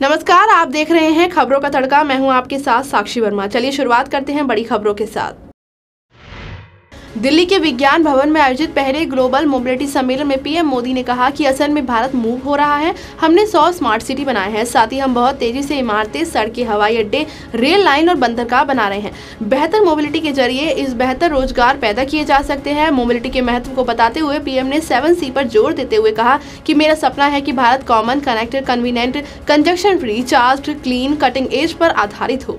नमस्कार, आप देख रहे हैं खबरों का तड़का। मैं हूं आपके साथ साक्षी वर्मा। चलिए शुरुआत करते हैं बड़ी खबरों के साथ। दिल्ली के विज्ञान भवन में आयोजित पहले ग्लोबल मोबिलिटी सम्मेलन में पीएम मोदी ने कहा कि असल में भारत मूव हो रहा है। हमने 100 स्मार्ट सिटी बनाए हैं, साथ ही हम बहुत तेजी से इमारतें, सड़कें, हवाई अड्डे, रेल लाइन और बंदरगाह बना रहे हैं। बेहतर मोबिलिटी के जरिए इस बेहतर रोजगार पैदा किए जा सकते हैं। मोबिलिटी के महत्व को बताते हुए पीएम ने 7C पर जोर देते हुए कहा कि मेरा सपना है कि Bharat common, connected, convenient, congestion free, charge, clean, cutting edge पर आधारित हो।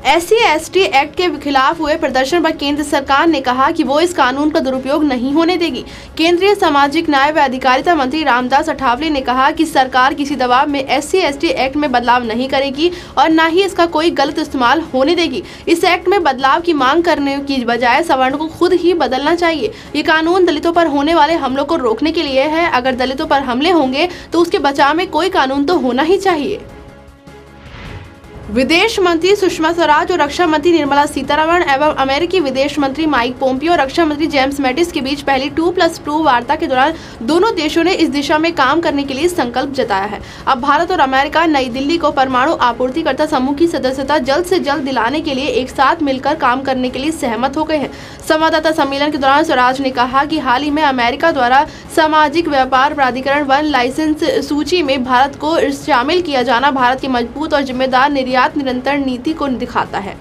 SC/ST एक्ट के खिलाफ हुए प्रदर्शन पर केंद्र सरकार ने कहा कि वो इस कानून का दुरुपयोग नहीं होने देगी। केंद्रीय सामाजिक न्याय व अधिकारिता मंत्री रामदास अठावले ने कहा कि सरकार किसी दबाव में SC/ST एक्ट में बदलाव नहीं करेगी और न ही इसका कोई गलत इस्तेमाल होने देगी। इस एक्ट में बदलाव की मांग करने की बजाय सवर्णों को खुद ही बदलना चाहिए। ये कानून दलितों पर होने वाले हमलों को रोकने के लिए है। अगर दलितों पर हमले होंगे तो उसके बचाव में कोई कानून तो होना ही चाहिए। विदेश मंत्री सुषमा स्वराज और रक्षा मंत्री निर्मला सीतारमण एवं अमेरिकी विदेश मंत्री माइक पोम्पियो और रक्षा मंत्री जेम्स मैटिस के बीच पहली 2+2 वार्ता के दौरान दोनों देशों ने इस दिशा में काम करने के लिए संकल्प जताया है। अब भारत और अमेरिका नई दिल्ली को परमाणु आपूर्तिकर्ता समूह की सदस्यता जल्द से जल्द दिलाने के लिए एक साथ मिलकर काम करने के लिए सहमत हो गए हैं। संवाददाता सम्मेलन के दौरान स्वराज ने कहा कि हाल ही में अमेरिका द्वारा सामाजिक व्यापार प्राधिकरण 1 लाइसेंस सूची में भारत को शामिल किया जाना भारत की मजबूत और जिम्मेदार निरंतर नीति को दिखाता है।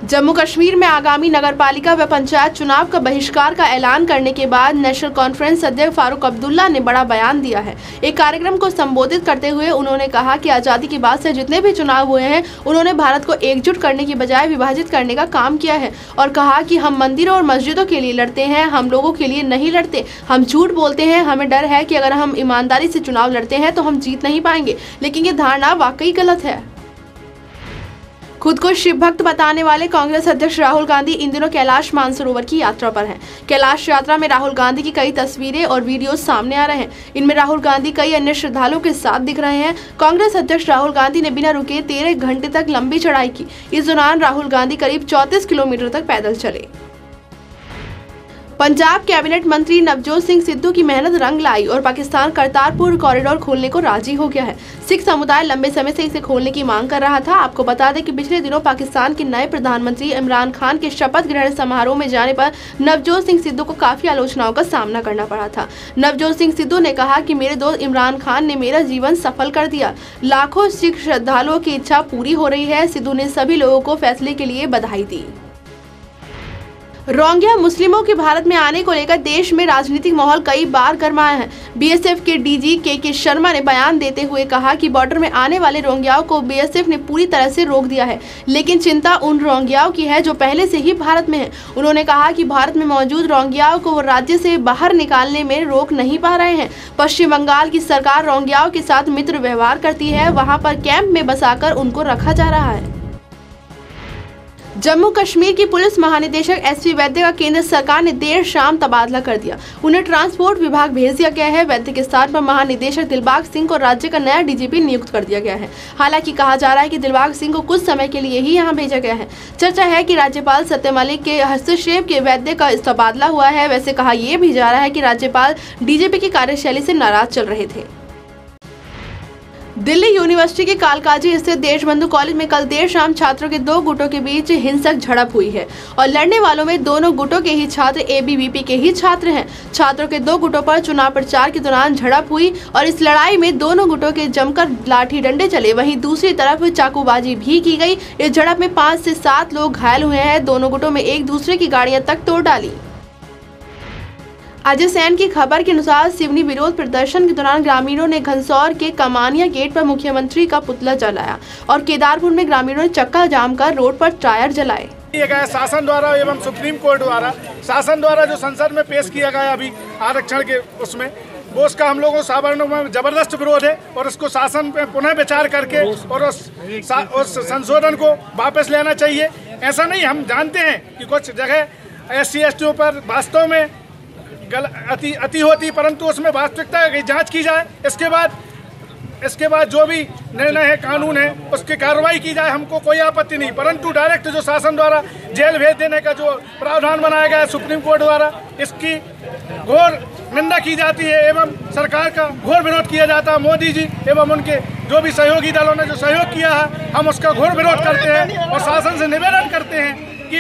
जम्मू कश्मीर में आगामी नगरपालिका व पंचायत चुनाव का बहिष्कार का ऐलान करने के बाद नेशनल कॉन्फ्रेंस अध्यक्ष फारूक अब्दुल्ला ने बड़ा बयान दिया है। एक कार्यक्रम को संबोधित करते हुए उन्होंने कहा कि आज़ादी के बाद से जितने भी चुनाव हुए हैं उन्होंने भारत को एकजुट करने की बजाय विभाजित करने का काम किया है और कहा कि हम मंदिरों और मस्जिदों के लिए लड़ते हैं, हम लोगों के लिए नहीं लड़ते। हम झूठ बोलते हैं, हमें डर है कि अगर हम ईमानदारी से चुनाव लड़ते हैं तो हम जीत नहीं पाएंगे, लेकिन ये धारणा वाकई गलत है। खुद को शिव भक्त बताने वाले कांग्रेस अध्यक्ष राहुल गांधी इन दिनों कैलाश मानसरोवर की यात्रा पर हैं। कैलाश यात्रा में राहुल गांधी की कई तस्वीरें और वीडियो सामने आ रहे हैं। इनमें राहुल गांधी कई अन्य श्रद्धालुओं के साथ दिख रहे हैं। कांग्रेस अध्यक्ष राहुल गांधी ने बिना रुके 13 घंटे तक लंबी चढ़ाई की। इस दौरान राहुल गांधी करीब 34 किलोमीटर तक पैदल चले। पंजाब कैबिनेट मंत्री नवजोत सिंह सिद्धू की मेहनत रंग लाई और पाकिस्तान करतारपुर कॉरिडोर खोलने को राजी हो गया है। सिख समुदाय लंबे समय से इसे खोलने की मांग कर रहा था। आपको बता दें कि पिछले दिनों पाकिस्तान के नए प्रधानमंत्री इमरान खान के शपथ ग्रहण समारोह में जाने पर नवजोत सिंह सिद्धू को काफी आलोचनाओं का सामना करना पड़ा था। नवजोत सिंह सिद्धू ने कहा कि मेरे दोस्त इमरान खान ने मेरा जीवन सफल कर दिया। लाखों सिख श्रद्धालुओं की इच्छा पूरी हो रही है। सिद्धू ने सभी लोगों को फैसले के लिए बधाई दी। रोहिंग्या मुस्लिमों के भारत में आने को लेकर देश में राजनीतिक माहौल कई बार गरमाया है। बीएसएफ के डीजी के शर्मा ने बयान देते हुए कहा कि बॉर्डर में आने वाले रोहिंग्याओं को बीएसएफ ने पूरी तरह से रोक दिया है, लेकिन चिंता उन रोहिंग्याओं की है जो पहले से ही भारत में है। उन्होंने कहा कि भारत में मौजूद रोहिंग्याओं को वो राज्य से बाहर निकालने में रोक नहीं पा रहे हैं। पश्चिम बंगाल की सरकार रोहिंग्याओं के साथ मित्र व्यवहार करती है, वहाँ पर कैंप में बसाकर उनको रखा जा रहा है। जम्मू कश्मीर की पुलिस महानिदेशक SV वैद्य का केंद्र सरकार ने देर शाम तबादला कर दिया। उन्हें ट्रांसपोर्ट विभाग भेज दिया गया है। वैद्य के स्थान पर महानिदेशक दिलबाग सिंह को राज्य का नया DGP नियुक्त कर दिया गया है। हालांकि कहा जा रहा है कि दिलबाग सिंह को कुछ समय के लिए ही यहां भेजा गया है। चर्चा है कि राज्यपाल सत्यपाल मलिक के हस्तक्षेप के वैद्य का तबादला हुआ है। वैसे कहा यह भी जा रहा है कि राज्यपाल DGP की कार्यशैली से नाराज चल रहे थे। दिल्ली यूनिवर्सिटी के कालकाजी स्थित देशबंधु कॉलेज में कल देर शाम छात्रों के 2 गुटों के बीच हिंसक झड़प हुई है और लड़ने वालों में दोनों गुटों के ही छात्र ABVP के ही छात्र हैं। छात्रों के 2 गुटों पर चुनाव प्रचार के दौरान झड़प हुई और इस लड़ाई में दोनों गुटों के जमकर लाठी डंडे चले। वहीं दूसरी तरफ चाकूबाजी भी की गई। इस झड़प में 5 से 7 लोग घायल हुए हैं। दोनों गुटों में एक दूसरे की गाड़ियां तक तोड़ डाली। अजय सैन की खबर के अनुसार सिवनी विरोध प्रदर्शन के दौरान ग्रामीणों ने घनसौर के कमानिया गेट पर मुख्यमंत्री का पुतला जलाया और केदारपुर में ग्रामीणों ने चक्का जाम कर रोड पर टायर जलाए। शासन द्वारा एवं सुप्रीम कोर्ट द्वारा शासन द्वारा जो संसद में पेश किया गया अभी आरक्षण के उसमें वो उसका हम लोगों सवर्णों में जबरदस्त विरोध है और उसको शासन पे पुनः विचार करके और उस संशोधन को वापस लेना चाहिए। ऐसा नहीं, हम जानते हैं कि कुछ जगह SC/ST पर वास्तव में अति होती, परंतु उसमें वास्तविकता की जांच की जाए। इसके बाद जो भी निर्णय है, कानून है, उसकी कार्रवाई की जाए। हमको कोई आपत्ति नहीं, परंतु डायरेक्ट जो शासन द्वारा जेल भेज देने का जो प्रावधान बनाया गया है सुप्रीम कोर्ट द्वारा, इसकी घोर निंदा की जाती है एवं सरकार का घोर विरोध किया जाता है। मोदी जी एवं उनके जो भी सहयोगी दलों ने जो सहयोग किया है, हम उसका घोर विरोध करते हैं और शासन से निवेदन करते हैं कि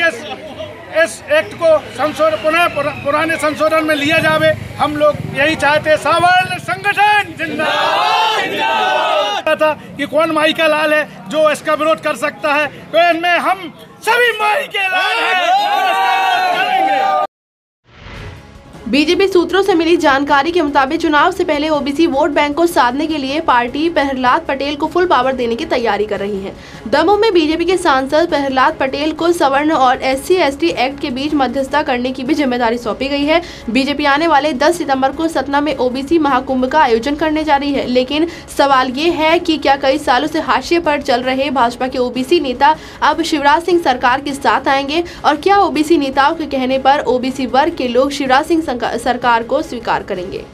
इस एक्ट को पुनः पुराने संशोधन में लिया जावे। हम लोग यही चाहते हैं। सवर्ण संगठन जिंदाबाद था कि कौन माई का लाल है जो इसका विरोध कर सकता है, तो इनमें हम सभी माई के लाल हैं। बीजेपी सूत्रों से मिली जानकारी के मुताबिक चुनाव से पहले ओबीसी वोट बैंक को साधने के लिए पार्टी प्रहलाद पटेल को फुल पावर देने की तैयारी कर रही है। दमोह में बीजेपी के सांसद प्रहलाद पटेल को सवर्ण और SC/ST एक्ट के बीच मध्यस्थता करने की भी जिम्मेदारी सौंपी गई है। बीजेपी आने वाले 10 सितंबर को सतना में ओबीसी महाकुंभ का आयोजन करने जा रही है, लेकिन सवाल ये है कि क्या कई सालों से हाशिए पर चल रहे भाजपा के ओबीसी नेता अब शिवराज सिंह सरकार के साथ आएंगे, और क्या ओबीसी नेताओं के कहने पर ओबीसी वर्ग के लोग शिवराज सिंह सरकार को स्वीकार करेंगे।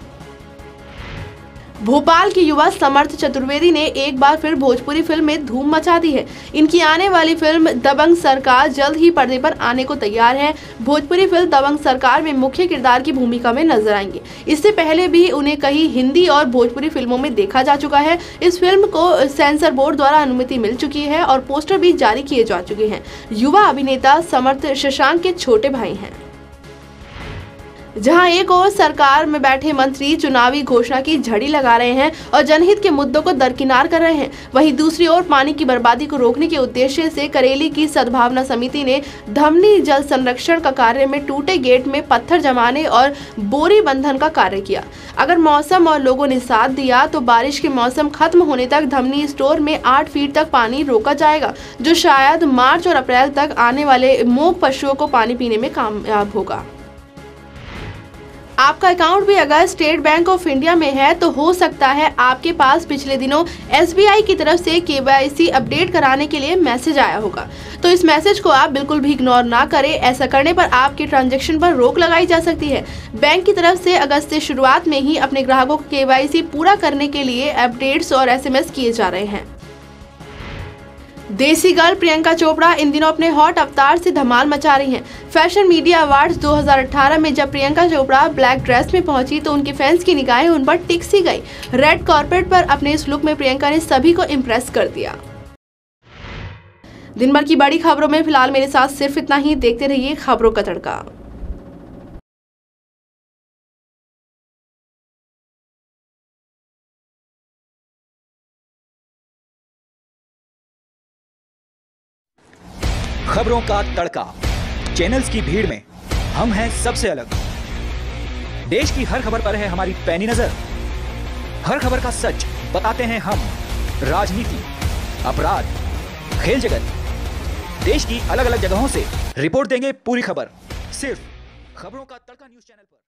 भोपाल के युवा समर्थ चतुर्वेदी ने एक बार फिर भोजपुरी फिल्म में धूम मचा दी है। इनकी आने वाली फिल्म दबंग सरकार जल्द ही पर्दे पर आने को तैयार है। भोजपुरी फिल्म दबंग सरकार में मुख्य किरदार की भूमिका में नजर आएंगे। इससे पहले भी उन्हें कई हिंदी और भोजपुरी फिल्मों में देखा जा चुका है। इस फिल्म को सेंसर बोर्ड द्वारा अनुमति मिल चुकी है और पोस्टर भी जारी किए जा चुके हैं। युवा अभिनेता समर्थ शशांक के छोटे भाई हैं। जहां एक ओर सरकार में बैठे मंत्री चुनावी घोषणा की झड़ी लगा रहे हैं और जनहित के मुद्दों को दरकिनार कर रहे हैं, वहीं दूसरी ओर पानी की बर्बादी को रोकने के उद्देश्य से करेली की सद्भावना समिति ने धमनी जल संरक्षण का कार्य में टूटे गेट में पत्थर जमाने और बोरी बंधन का कार्य किया। अगर मौसम और लोगों ने साथ दिया तो बारिश के मौसम खत्म होने तक धमनी स्टोर में 8 फीट तक पानी रोका जाएगा, जो शायद मार्च और अप्रैल तक आने वाले मूक पशुओं को पानी पीने में कामयाब होगा। आपका अकाउंट भी अगर स्टेट बैंक ऑफ इंडिया में है तो हो सकता है आपके पास पिछले दिनों SBI की तरफ से KYC अपडेट कराने के लिए मैसेज आया होगा, तो इस मैसेज को आप बिल्कुल भी इग्नोर ना करें। ऐसा करने पर आपके ट्रांजैक्शन पर रोक लगाई जा सकती है। बैंक की तरफ से अगस्त से शुरुआत में ही अपने ग्राहकों को KYC पूरा करने के लिए अपडेट्स और SMS किए जा रहे हैं। देसी गर्ल प्रियंका चोपड़ा इन दिनों अपने हॉट अवतार से धमाल मचा रही हैं। फैशन मीडिया अवार्ड्स 2018 में जब प्रियंका चोपड़ा ब्लैक ड्रेस में पहुंची तो उनके फैंस की निगाहें उन पर टिक सी गई। रेड कार्पेट पर अपने इस लुक में प्रियंका ने सभी को इम्प्रेस कर दिया। दिन भर की बड़ी खबरों में फिलहाल मेरे साथ सिर्फ इतना ही। देखते रहिए खबरों का तड़का। खबरों का तड़का। चैनल्स की भीड़ में हम हैं सबसे अलग। देश की हर खबर पर है हमारी पैनी नजर। हर खबर का सच बताते हैं हम। राजनीति, अपराध, खेल जगत, देश की अलग अलग जगहों से रिपोर्ट देंगे पूरी खबर, सिर्फ खबरों का तड़का न्यूज़ चैनल पर।